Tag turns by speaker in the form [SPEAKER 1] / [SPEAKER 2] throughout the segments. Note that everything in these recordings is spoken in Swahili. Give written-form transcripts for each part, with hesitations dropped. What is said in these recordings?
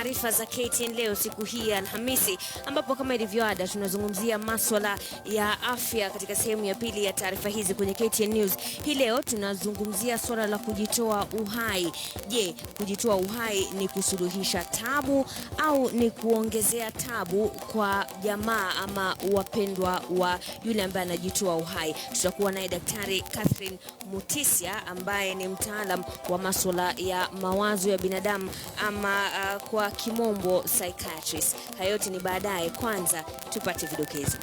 [SPEAKER 1] taarifa za KTN leo siku hii ya Alhamisi, ambapo kama ilivyoada tunazungumzia masuala ya afya katika sehemu ya pili ya taarifa hizi kwenye KTN News. Hii leo tunazungumzia swala la kujitoa uhai. Je, kujitoa uhai ni kusuluhisha tabu au ni kuongezea tabu kwa jamaa ama wapendwa wa yule ambaye anajitoa uhai? Tutakuwa naye Daktari Catherine Mutisia ambaye ni mtaalam wa masuala ya mawazo ya binadamu ama kwa kimombo psychiatrist. Hayo yote ni baadaye, kwanza tupate vidokezo.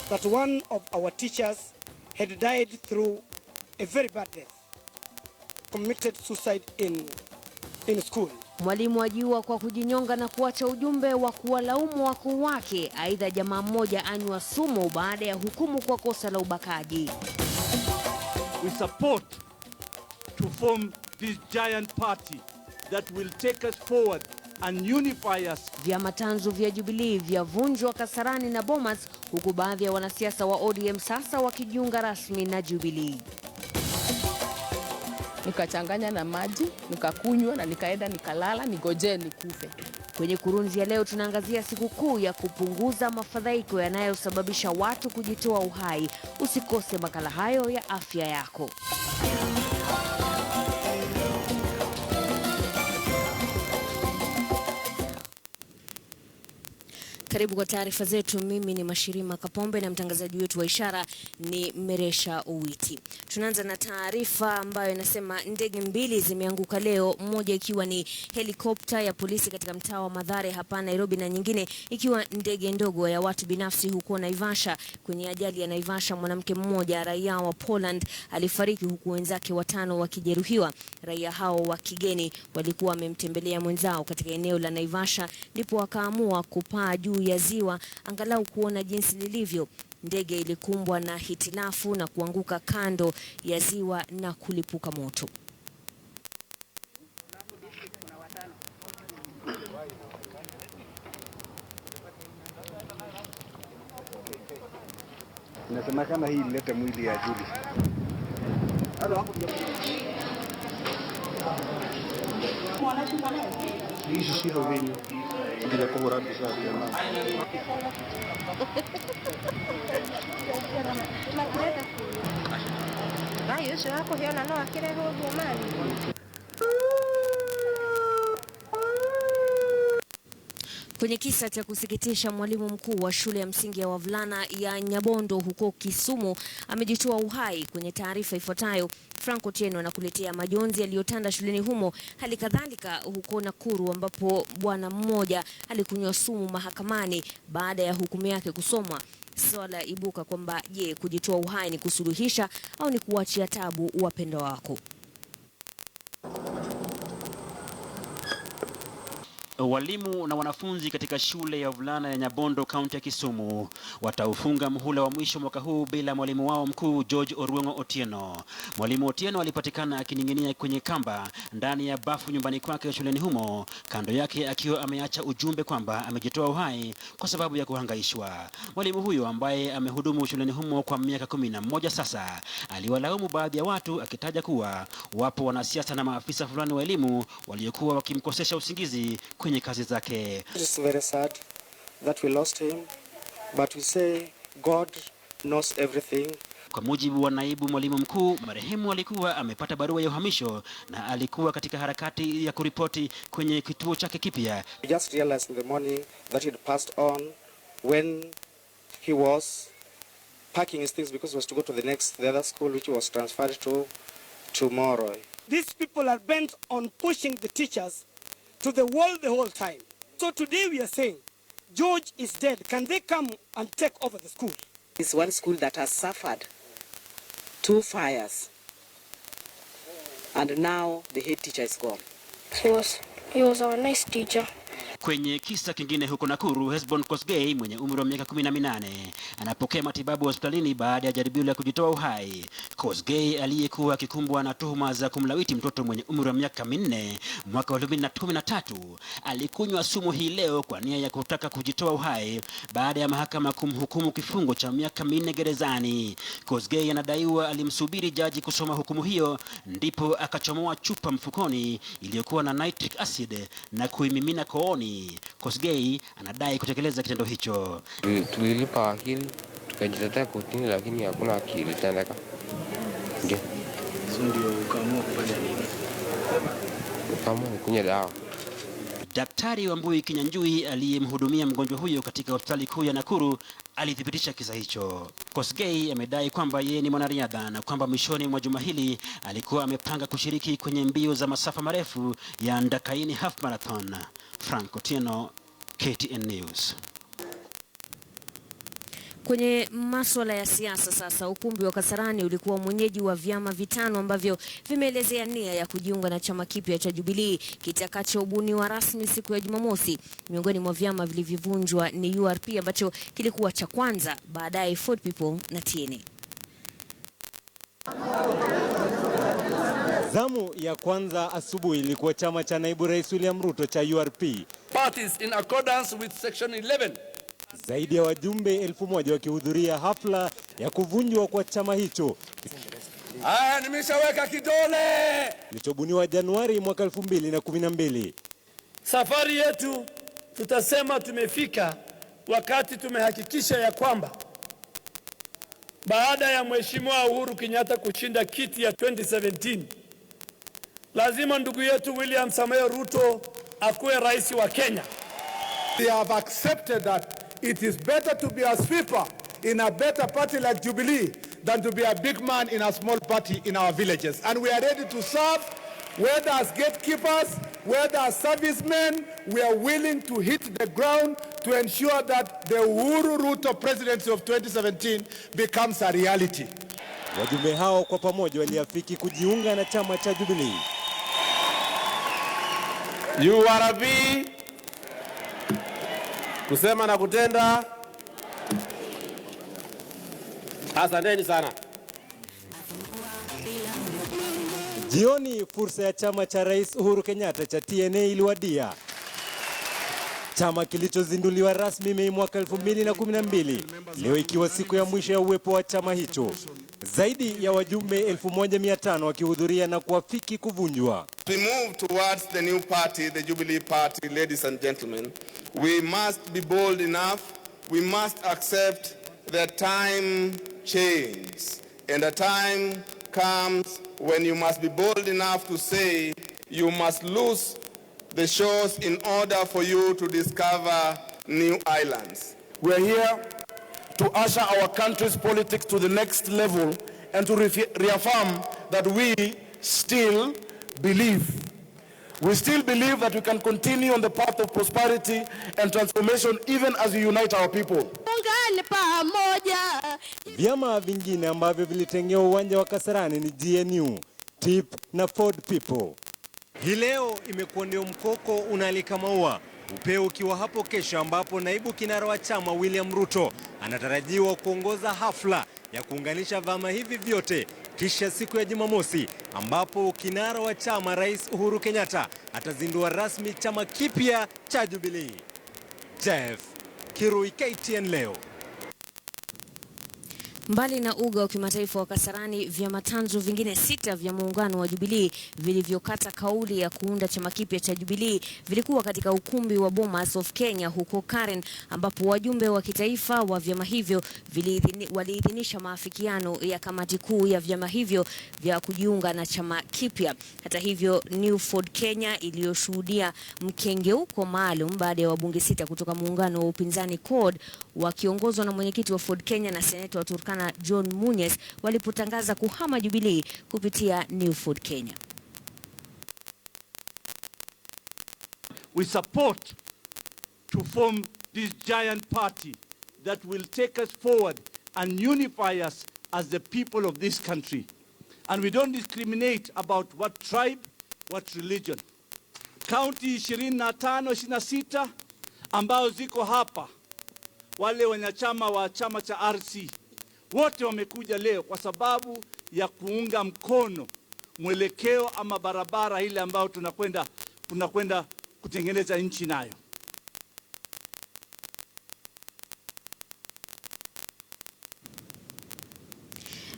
[SPEAKER 2] That one of our teachers had died through a very bad death, committed suicide in school.
[SPEAKER 1] Mwalimu ajiua kwa kujinyonga na kuacha ujumbe wa kuwalaumu wakuu wake. Aidha, jamaa mmoja anywa sumu baada ya hukumu kwa kosa la ubakaji.
[SPEAKER 3] We support to form this giant party that will take us forward and unify us.
[SPEAKER 1] Vyama tanzu vya Jubilee vyavunjwa Kasarani na Bomas, huku baadhi ya wanasiasa wa ODM sasa wakijiunga rasmi na Jubilee.
[SPEAKER 4] Nikachanganya na maji, nikakunywa na nikaenda nikalala nigoje nikufe.
[SPEAKER 1] Kwenye kurunzi ya leo tunaangazia sikukuu ya kupunguza mafadhaiko yanayosababisha watu kujitoa uhai. Usikose makala hayo ya afya yako. Karibu kwa taarifa zetu. Mimi ni Mashirima Kapombe na mtangazaji wetu wa ishara ni Meresha Uwiti. Tunaanza na taarifa ambayo inasema ndege mbili zimeanguka leo, moja ikiwa ni helikopta ya polisi katika mtaa wa Mathare hapa Nairobi na nyingine ikiwa ndege ndogo ya watu binafsi huko Naivasha. Kwenye ajali ya Naivasha, mwanamke mmoja raia wa Poland alifariki huku wenzake watano wakijeruhiwa. Raia hao wa kigeni walikuwa wamemtembelea mwenzao katika eneo la Naivasha, ndipo wakaamua kupaa juu ya ziwa angalau kuona jinsi lilivyo. Ndege ilikumbwa na hitilafu na kuanguka kando ya ziwa na kulipuka moto.
[SPEAKER 5] Inasemekana hii ilete mwili ya Julie. Hii sio vinyo. Ndio kwa uradi sana.
[SPEAKER 6] Bayo sio hapo hiyo na noa kile huko mali.
[SPEAKER 1] Kwenye kisa cha kusikitisha, mwalimu mkuu wa shule ya msingi ya wavulana ya Nyabondo huko Kisumu amejitoa uhai. Kwenye taarifa ifuatayo, Franco Tieno anakuletea majonzi yaliyotanda shuleni humo. Hali kadhalika huko Nakuru ambapo bwana mmoja alikunywa sumu mahakamani baada ya hukumu yake kusomwa. Swala ibuka kwamba je, kujitoa uhai ni kusuluhisha au ni kuachia tabu wapendwa wako?
[SPEAKER 7] Walimu na wanafunzi katika shule ya wavulana ya Nyabondo, kaunti ya Kisumu, wataufunga muhula wa mwisho mwaka huu bila mwalimu wao mkuu George Orwengo Otieno. Mwalimu Otieno alipatikana akining'inia kwenye kamba ndani ya bafu nyumbani kwake shuleni humo, kando yake akiwa ameacha ujumbe kwamba amejitoa uhai kwa sababu ya kuhangaishwa. Mwalimu huyo ambaye amehudumu shuleni humo kwa miaka 11 sasa, aliwalaumu baadhi ya watu akitaja kuwa wapo wanasiasa na maafisa fulani wa elimu waliokuwa wakimkosesha usingizi kwenye kazi zake.
[SPEAKER 2] It's very sad that we lost him, but we say God knows everything.
[SPEAKER 7] Kwa mujibu wa naibu mwalimu mkuu, marehemu alikuwa amepata barua ya uhamisho na alikuwa katika harakati ya kuripoti kwenye kituo chake kipya.
[SPEAKER 2] We just realized in the morning that he had passed on when he was packing his things because he was to go to the other school which he was transferred to tomorrow. These people are bent on pushing the teachers to the wall the whole time. So today we are saying, George is dead. Can they come and take over the school?
[SPEAKER 8] It's one school that has suffered 2 fires, and now the head teacher is gone.
[SPEAKER 6] He was our nice teacher.
[SPEAKER 7] Kwenye kisa kingine huko Nakuru, Hesbon Kosgei mwenye umri wa miaka 18 anapokea matibabu hospitalini baada ya jaribio la kujitoa uhai. Kosgei aliyekuwa akikumbwa na tuhuma za kumlawiti mtoto mwenye umri wa miaka 4 mwaka wa 2013 alikunywa sumu hii leo kwa nia ya kutaka kujitoa uhai baada ya mahakama kumhukumu kifungo cha miaka 4 gerezani. Kosgei anadaiwa alimsubiri jaji kusoma hukumu hiyo ndipo akachomoa chupa mfukoni iliyokuwa na nitric acid na kuimimina kooni. Kosgei anadai kutekeleza kitendo hicho.
[SPEAKER 9] Tulilipa wakili, tukajitetea kotini, lakini hakuna akili tendeka. Ndio.
[SPEAKER 5] Ndio ukaamua kufanya nini?
[SPEAKER 9] Ukaamua kunywa dawa.
[SPEAKER 7] Daktari Wambui Kinyanjui aliyemhudumia mgonjwa huyo katika hospitali kuu ya Nakuru alithibitisha kisa hicho. Kosgei amedai kwamba yeye ni mwanariadha na kwamba mwishoni mwa juma hili alikuwa amepanga kushiriki kwenye mbio za masafa marefu ya Ndakaini Half Marathon. Frank Otieno, KTN News.
[SPEAKER 1] Kwenye masuala ya siasa sasa, ukumbi wa Kasarani ulikuwa mwenyeji wa vyama vitano ambavyo vimeelezea nia ya kujiunga na chama kipya cha Jubilee kitakachobuniwa rasmi siku ya Jumamosi. Miongoni mwa vyama vilivyovunjwa ni URP ambacho kilikuwa cha kwanza, baadaye Ford People na TN.
[SPEAKER 10] Zamu ya kwanza asubuhi ilikuwa chama cha naibu rais William Ruto cha URP.
[SPEAKER 11] Parties in accordance with section 11.
[SPEAKER 10] Zaidi ya wajumbe 1000 wakihudhuria hafla ya kuvunjwa kwa chama hicho.
[SPEAKER 11] Nimeshaweka kidole.
[SPEAKER 10] Kilichobuniwa Januari mwaka 2012.
[SPEAKER 11] Safari yetu tutasema tumefika wakati tumehakikisha ya kwamba baada ya Mheshimiwa Uhuru Kenyatta kushinda kiti ya 2017, lazima ndugu yetu William Samoei Ruto akuwe rais wa Kenya.
[SPEAKER 12] We have accepted that it is better to be a sweeper in a better party like Jubilee than to be a big man in a small party in our villages. And we are ready to serve, whether as gatekeepers, whether as servicemen. We are willing to hit the ground to ensure that the Uhuru Ruto presidency of 2017 becomes a reality.
[SPEAKER 10] Wajumbe hao kwa pamoja waliafiki kujiunga na chama cha Jubilee.
[SPEAKER 13] URP kusema na kutenda. Asanteni sana.
[SPEAKER 10] Jioni fursa ya chama cha Rais Uhuru Kenyatta cha TNA iliwadia. Chama kilichozinduliwa rasmi Mei mwaka 2012, leo ikiwa siku ya mwisho ya uwepo wa chama hicho. Zaidi ya wajumbe 1500 wakihudhuria na kuafiki kuvunjwa.
[SPEAKER 14] We move towards the new party, the Jubilee Party, ladies and gentlemen. We must be bold enough. We must accept that time changes. And a time comes when you must be bold enough to say you must lose the shores in order for you to discover new islands.
[SPEAKER 11] We're here to usher our country's politics to the next level and to reaffirm that we still believe. We still believe that we can continue on the path of prosperity and transformation even as we unite our people.
[SPEAKER 10] Vyama vingine ambavyo vilitengewa uwanja wa Kasarani ni GNU, TIP na Ford People. Hii leo imekuwa ndio mkoko unalika maua, upeo ukiwa hapo kesho ambapo naibu kinara wa chama William Ruto anatarajiwa kuongoza hafla ya kuunganisha vyama hivi vyote, kisha siku ya Jumamosi ambapo kinara wa chama Rais Uhuru Kenyatta atazindua rasmi chama kipya cha Jubilee. Jeff Kirui, KTN leo.
[SPEAKER 1] Mbali na uga wa kimataifa wa Kasarani, vyama tanzu vingine 6 vya muungano wa Jubilee vilivyokata kauli ya kuunda chama kipya cha Jubilee vilikuwa katika ukumbi wa Bomas of Kenya huko Karen, ambapo wajumbe wa kitaifa wa vyama hivyo waliidhinisha maafikiano ya kamati kuu ya vyama hivyo vya kujiunga na chama kipya. Hata hivyo, New Ford Kenya iliyoshuhudia mkengeuko maalum baada ya wabunge 6 kutoka muungano wa upinzani CORD wakiongozwa na mwenyekiti wa Ford Kenya na seneta wa Turkana John Munyes walipotangaza kuhama Jubilee kupitia New Ford Kenya.
[SPEAKER 3] We support to form this giant party that will take us forward and unify us as the people of this country. And we don't discriminate about what tribe, what religion. Kaunti 25, 26 ambao ziko hapa, wale wanachama wa chama cha RC wote wamekuja leo kwa sababu ya kuunga mkono mwelekeo ama barabara ile ambayo tunakwenda kutengeneza nchi nayo.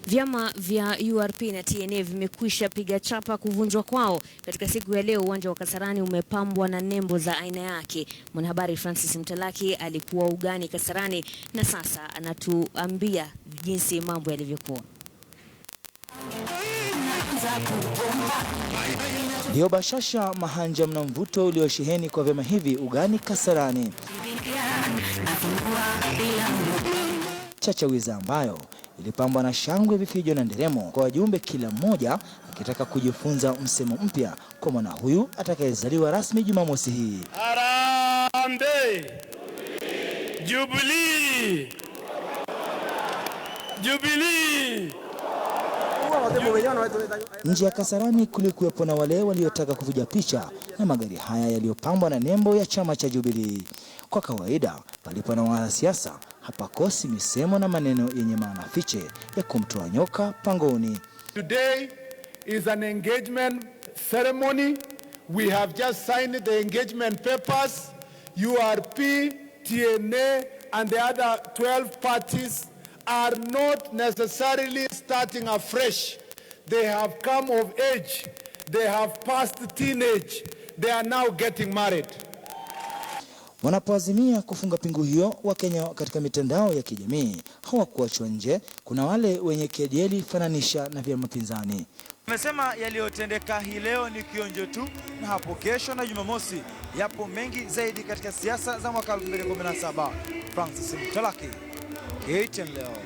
[SPEAKER 1] Vyama vya URP na TNA vimekwisha piga chapa kuvunjwa kwao. Katika siku ya leo uwanja wa Kasarani umepambwa na nembo za aina yake. Mwanahabari Francis Mtalaki alikuwa ugani Kasarani na sasa anatuambia jinsi mambo yalivyokuwa.
[SPEAKER 15] Ndio bashasha mahanja mna mvuto uliosheheni kwa vyama hivi ugani Kasarani. Chachawiza ambayo ilipambwa na shangwe, vifijo na nderemo kwa wajumbe, kila mmoja akitaka kujifunza msemo mpya kwa mwana huyu atakayezaliwa rasmi Jumamosi hii.
[SPEAKER 11] Harambee! Jubilee! Jubilee!
[SPEAKER 15] Nje ya Kasarani kulikuwepo na wale waliotaka kuvuja picha na magari haya yaliyopambwa na nembo ya chama cha Jubilee. Kwa kawaida palipo na wanasiasa hapakosi misemo na maneno yenye maana fiche ya kumtoa nyoka pangoni.
[SPEAKER 12] Today is an engagement ceremony. We have just signed the engagement papers. URP, TNA and the other 12 parties are not necessarily starting afresh. They have come of age. They have passed teenage. They are now getting married.
[SPEAKER 15] Wanapoazimia kufunga pingu hiyo, Wakenya katika mitandao ya kijamii hawakuachwa nje. Kuna wale wenye kejeli fananisha na vyama pinzani.
[SPEAKER 16] Wamesema yaliyotendeka hii leo ni kionjo tu, na hapo kesho na Jumamosi yapo mengi zaidi katika siasa za mwaka 2017. Francis Mtalaki, KTN leo.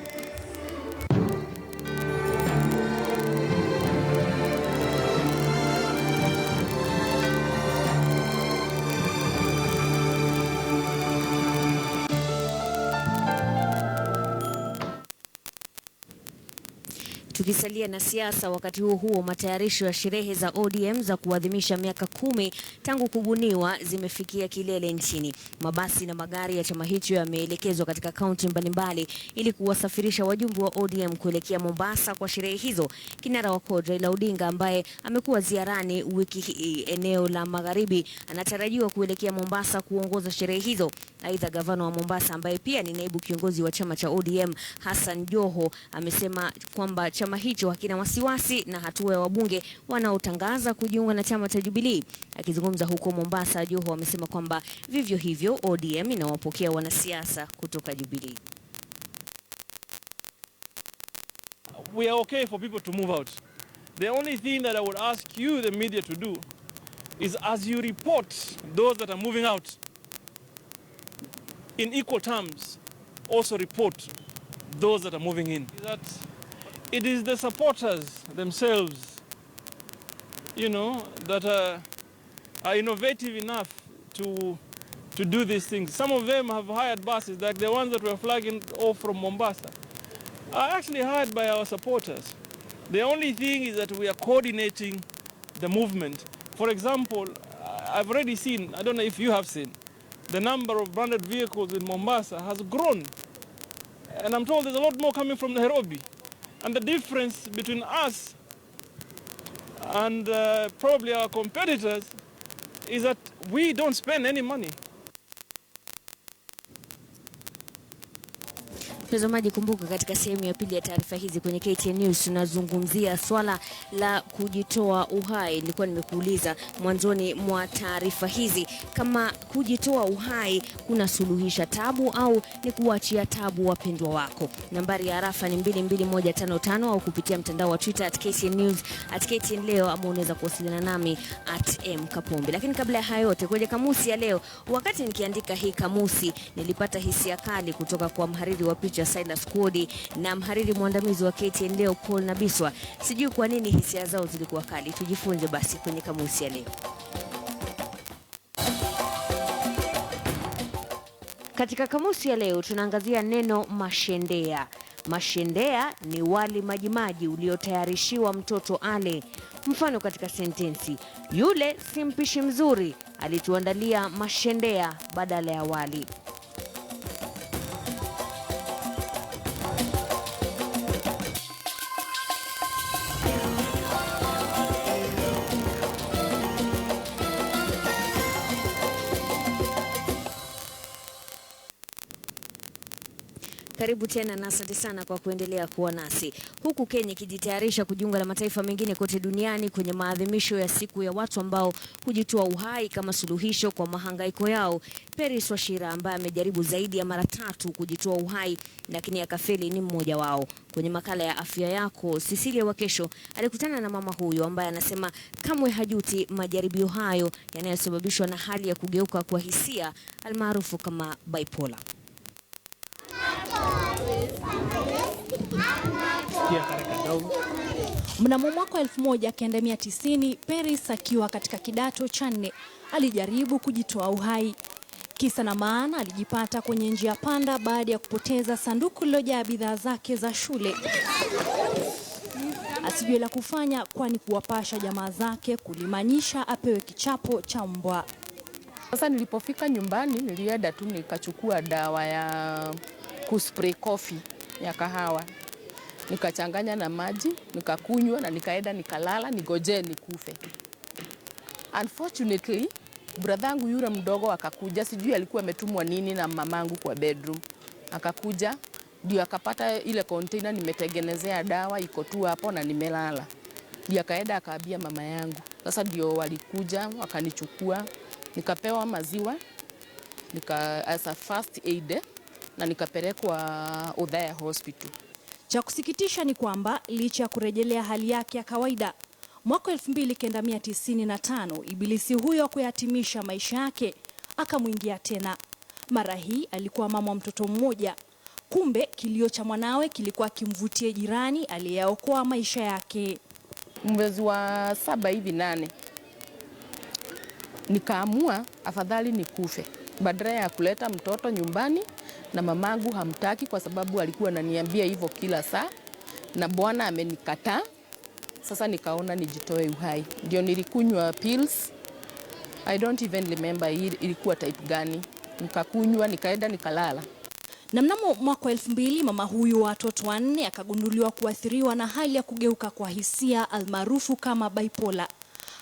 [SPEAKER 1] Tukisalia na siasa, wakati huo matayarisho ya sherehe za ODM za kuadhimisha miaka 10 tangu kubuniwa zimefikia kilele nchini. Mabasi na magari ya chama hicho yameelekezwa katika kaunti mbalimbali ili kuwasafirisha wajumbe wa ODM kuelekea Mombasa kwa sherehe hizo. Kinara wa CORD Raila Odinga, ambaye amekuwa ziarani wiki hii eneo la Magharibi, anatarajiwa kuelekea Mombasa kuongoza sherehe hizo. Aidha, gavana wa Mombasa ambaye pia ni naibu kiongozi wa chama cha ODM Hassan Joho amesema kwamba chama hicho hakina wasiwasi na hatua ya wabunge wanaotangaza kujiunga na chama cha Jubilee. Akizungumza huko Mombasa, Joho amesema kwamba vivyo hivyo ODM inawapokea wanasiasa kutoka Jubilee.
[SPEAKER 17] We are okay for people to move out. The only thing that I would ask you, the media, to do is, as you report those that are moving out, in equal terms, also report those that are moving in. That it is the supporters themselves, you know, that are innovative enough to do these things. Some of them have hired buses, like the ones that were flagging off from Mombasa, are actually hired by our supporters. The only thing is that we are coordinating the movement. For example, I've already seen, I don't know if you have seen, the number of branded vehicles in Mombasa has grown. And I'm told there's a lot more coming from Nairobi. And the difference between us and probably our competitors is that we don't spend any money.
[SPEAKER 1] Mtazamaji, kumbuka katika sehemu ya pili ya taarifa hizi kwenye KTN News tunazungumzia swala la kujitoa uhai. Nilikuwa nimekuuliza mwanzoni mwa taarifa hizi kama kujitoa uhai kunasuluhisha tabu au ni kuachia tabu wapendwa wako. Nambari ya arafa ni 22155 au kupitia mtandao wa Twitter @KTN News @KTN leo, ama unaweza kuwasiliana nami @mkapombe. Lakini kabla ya hayo yote, kwenye kamusi ya leo, wakati nikiandika hii kamusi nilipata hisia kali kutoka kwa mhariri wa picha Silas Kwodi na mhariri mwandamizi wa KTN leo Paul Nabiswa. Sijui kwa nini hisia zao zilikuwa kali. Tujifunze basi kwenye kamusi ya leo. Katika kamusi ya leo tunaangazia neno mashendea. Mashendea ni wali majimaji uliotayarishiwa mtoto ale. Mfano katika sentensi, yule si mpishi mzuri, alituandalia mashendea badala ya wali. Karibu tena na asante sana kwa kuendelea kuwa nasi. Huku Kenya ikijitayarisha kujiunga na mataifa mengine kote duniani kwenye maadhimisho ya siku ya watu ambao hujitoa uhai kama suluhisho kwa mahangaiko yao, Peris Washira ambaye amejaribu zaidi ya mara 3 kujitoa uhai lakini akafeli ni mmoja wao. Kwenye makala ya afya yako, Cecilia Wakesho alikutana na mama huyu ambaye anasema kamwe hajuti majaribio hayo yanayosababishwa na hali ya kugeuka kwa hisia almaarufu kama bipolar.
[SPEAKER 18] Mnamo mwaka 1990, Peris akiwa katika kidato cha 4 alijaribu kujitoa uhai. Kisa na maana alijipata kwenye njia panda baada ya kupoteza sanduku lililojaa bidhaa zake za shule. Asijue la kufanya kwani kuwapasha jamaa zake kulimanyisha apewe kichapo cha mbwa.
[SPEAKER 4] Sasa nilipofika nyumbani nilienda tu nikachukua dawa ya kuspray coffee ya kahawa. Nikachanganya na maji, nikakunywa na nikaenda nikalala nigoje nikufe. Unfortunately, bradhangu yule mdogo akakuja, sijui alikuwa ametumwa nini na mamangu kwa bedroom. Akakuja, ndio akapata ile container nimetengenezea dawa iko tu hapo na nimelala. Ndio akaenda akaambia mama yangu. Sasa ndio walikuja wakanichukua, nikapewa maziwa, as a first aid na nikapelekwa Udhaya Hospital.
[SPEAKER 18] Cha kusikitisha ni kwamba licha ya kurejelea hali yake ya kawaida, mwaka 1995 ibilisi huyo kuyatimisha maisha yake akamwingia tena. Mara hii alikuwa mama wa mtoto mmoja. Kumbe kilio cha mwanawe kilikuwa kimvutie jirani aliyeokoa maisha yake.
[SPEAKER 4] Mwezi wa 7 hivi 8 nikaamua afadhali nikufe badala ya kuleta mtoto nyumbani, na mamangu hamtaki kwa sababu alikuwa ananiambia hivyo kila saa na bwana amenikataa. Sasa nikaona nijitoe uhai. Ndio nilikunywa pills. I don't even remember ilikuwa type gani. Nikakunywa nikaenda nikalala.
[SPEAKER 18] Na mnamo mwaka 2000 mama huyu wa watoto 4 akagunduliwa kuathiriwa na hali ya kugeuka kwa hisia almaarufu kama bipolar.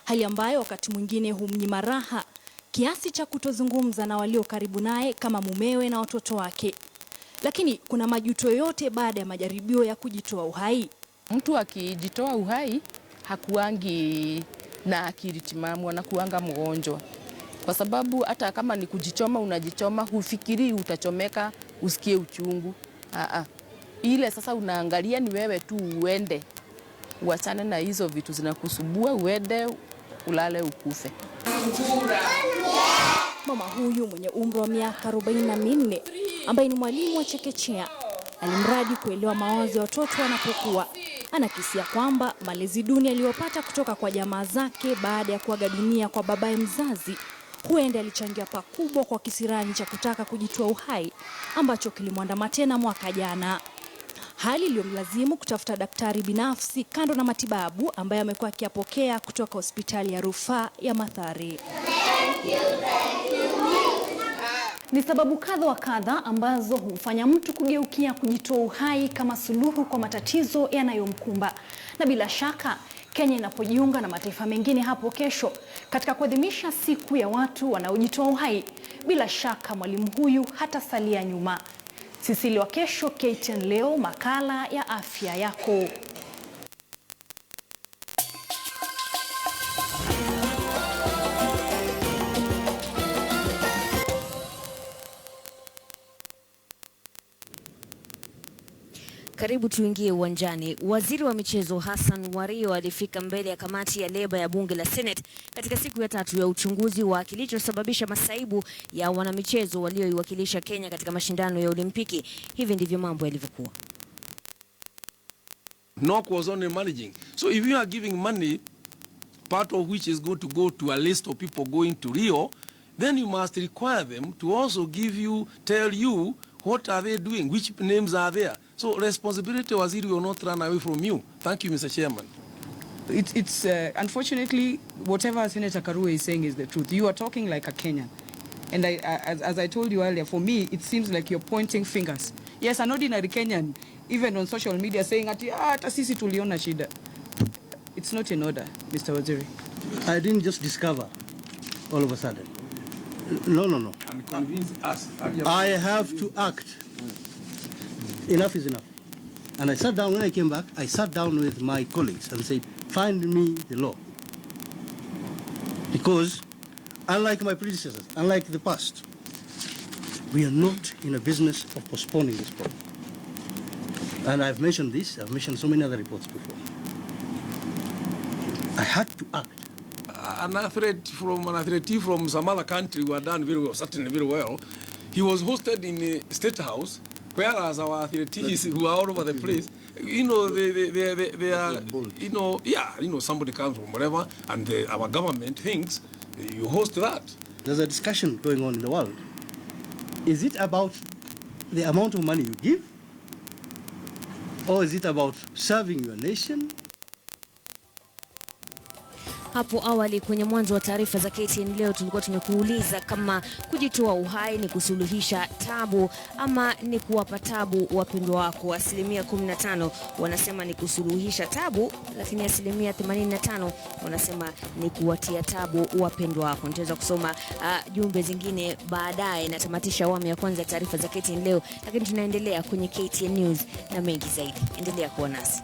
[SPEAKER 18] Hali ambayo wakati mwingine humnyima raha kiasi cha kutozungumza na walio karibu naye kama mumewe na watoto wake. Lakini kuna majuto yote baada ya majaribio ya kujitoa uhai.
[SPEAKER 4] Mtu akijitoa uhai hakuangi na akili timamu, anakuanga mgonjwa. Kwa sababu hata kama ni kujichoma unajichoma, hufikiri utachomeka usikie uchungu. Ile sasa unaangalia ni wewe tu uende. Uachane na hizo vitu zinakusubua, uende ulale ukufe.
[SPEAKER 18] Mama huyu mwenye umri wa miaka 44 ambaye ni mwalimu wa chekechea alimradi kuelewa mawazo ya watoto wanapokuwa. Anakisia kwamba malezi duni aliyopata kutoka kwa jamaa zake baada ya kuaga dunia kwa babaye mzazi huenda alichangia pakubwa kwa kisirani cha kutaka kujitoa uhai ambacho kilimwandama tena mwaka jana. Hali iliyomlazimu kutafuta daktari binafsi kando na matibabu ambaye amekuwa akiyapokea kutoka hospitali ya rufaa ya Mathare.
[SPEAKER 19] Ni sababu kadha wa kadha ambazo humfanya mtu kugeukia kujitoa uhai kama suluhu kwa matatizo yanayomkumba. Na bila shaka Kenya inapojiunga na mataifa mengine hapo kesho katika kuadhimisha siku ya watu wanaojitoa uhai, bila shaka mwalimu huyu hatasalia nyuma. Cecilia Wakesho, KTN leo, makala ya afya yako.
[SPEAKER 1] Karibu tuingie uwanjani. Waziri wa michezo Hassan Wario alifika mbele ya kamati ya leba ya bunge la Senate katika siku ya 3 ya uchunguzi wa kilichosababisha masaibu ya wanamichezo walioiwakilisha Kenya katika mashindano ya Olimpiki. Hivi ndivyo mambo yalivyokuwa.
[SPEAKER 20] NOC was only managing. So if you are giving money, part of which is going to go to a list of people going to Rio, then you must require them to also tell you what are they doing, which names are there, So responsibility, Waziri, will not run away from you. Thank you, Mr. Chairman.
[SPEAKER 21] It's unfortunately, whatever Senator Karua is saying is the truth. You are talking like a Kenyan. And as I told you earlier, for me, it seems like you're pointing fingers. Yes, an ordinary Kenyan, even on social media, saying, ata sisi tuliona shida. It's not in order, Mr. Waziri.
[SPEAKER 5] I didn't just discover all of a sudden. No.
[SPEAKER 20] I'm convinced us.
[SPEAKER 5] I have to act. Enough is enough. And I sat down, when I came back, I sat down with my colleagues and said, find me the law. Because unlike my predecessors, unlike the past, we are not in a business of postponing this problem. And I've mentioned this, I've mentioned so many other reports before. I had to act.
[SPEAKER 20] An athlete from some other country who had done very well, certainly very well. He was hosted in the State House, whereas our athletes who are all over the place, they are, somebody comes from wherever, and our government thinks you host that.
[SPEAKER 5] There's a discussion going on in the world. Is it about the amount of money you give? Or is it about serving your nation?
[SPEAKER 1] Hapo awali kwenye mwanzo wa taarifa za KTN leo tulikuwa tumekuuliza kama kujitoa uhai ni kusuluhisha tabu ama ni kuwapa tabu wapendwa wako. Asilimia 15 wanasema ni kusuluhisha tabu, lakini asilimia 85 wanasema ni kuwatia tabu wapendwa wako. Nitaweza kusoma jumbe zingine baadaye. Natamatisha awamu ya kwanza taarifa za KTN leo, lakini tunaendelea kwenye KTN News na mengi zaidi. Endelea kuwa nasi.